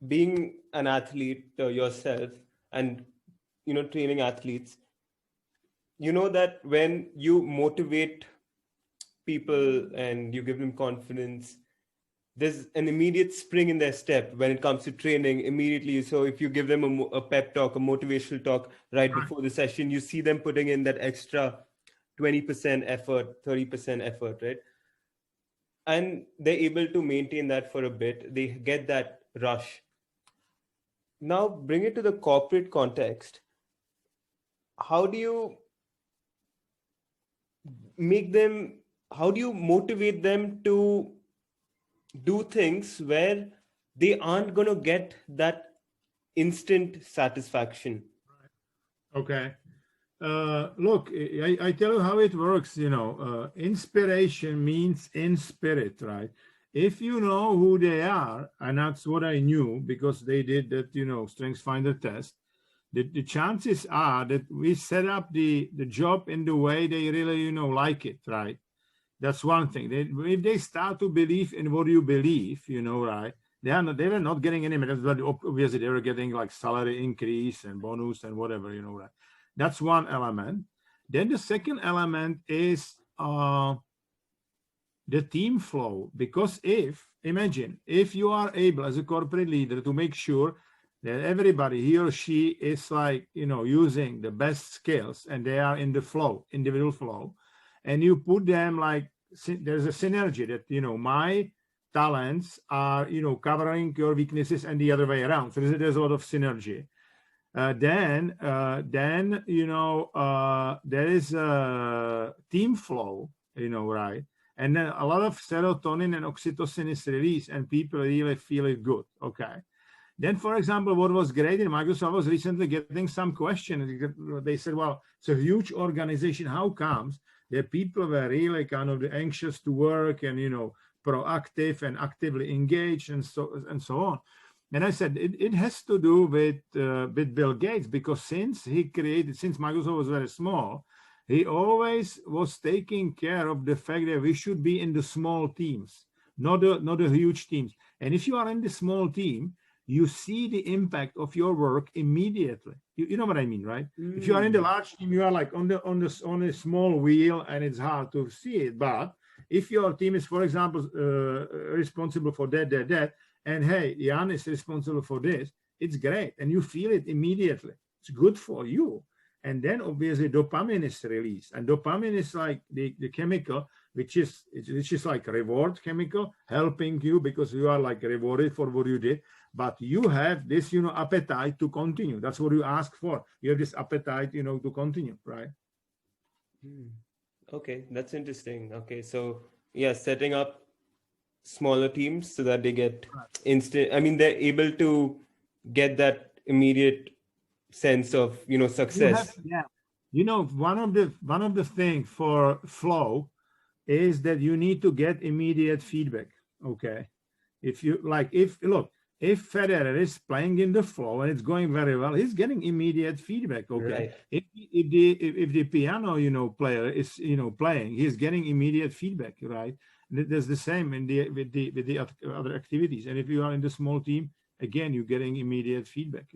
being an athlete yourself and training athletes, you know that when you motivate people and you give them confidence, there's an immediate spring in their step when it comes to training immediately. So if you give them a pep talk, a motivational talk right Right. before the session, you see them putting in that extra 20% effort, 30% effort, right? And they're able to maintain that for a bit. They get that rush. Now bring it to the corporate context. How do you make them, how do you motivate them to do things where they aren't going to get that instant satisfaction? Okay. Look, I tell you how it works. Inspiration means in spirit, right? If you know who they are, and that's what I knew because they did that, strengths finder test, the chances are that we set up the job in the way they really, like it, right? That's one thing. If they start to believe in what you believe, right? They were not getting any medals, but obviously they were getting like salary increase and bonus and whatever, right? That's one element. Then the second element is the team flow. Because imagine, if you are able as a corporate leader to make sure that everybody, he or she is like, using the best skills and they are in the flow, individual flow, and you put them like, there's a synergy that, my talents are, covering your weaknesses and the other way around. So there's a lot of synergy. Then there is a team flow, right? And then a lot of serotonin and oxytocin is released, and people really feel it good. Okay. Then, for example, what was great in Microsoft was recently getting some questions. They said, "Well, it's a huge organization. How comes that people were really kind of anxious to work and proactive and actively engaged and so on?" And I said, it has to do with Bill Gates, because since Microsoft was very small, he always was taking care of the fact that we should be in the small teams, not the huge teams. And if you are in the small team, you see the impact of your work immediately. You know what I mean, right? If you are in the large team, you are like on a small wheel, and it's hard to see it. But if your team is, for example, responsible for that, and hey, Jan is responsible for this, it's great, and you feel it immediately. It's good for you. And then obviously dopamine is released, and dopamine is like the chemical which is like reward chemical, helping you because you are like rewarded for what you did, but you have this appetite to continue. That's what you ask for. You have this appetite to continue, right? Okay, that's interesting. Okay, so yeah, setting up smaller teams so that they get instant, I mean, they're able to get that immediate sense of You have, success. yeah. One of the things for flow is that you need to get immediate feedback. Okay. If you like, if Federer is playing in the flow and it's going very well, he's getting immediate feedback. Okay. Right. If the piano, player is, playing, he's getting immediate feedback, right? And there's the same with the other activities. And if you are in the small team, again, you're getting immediate feedback,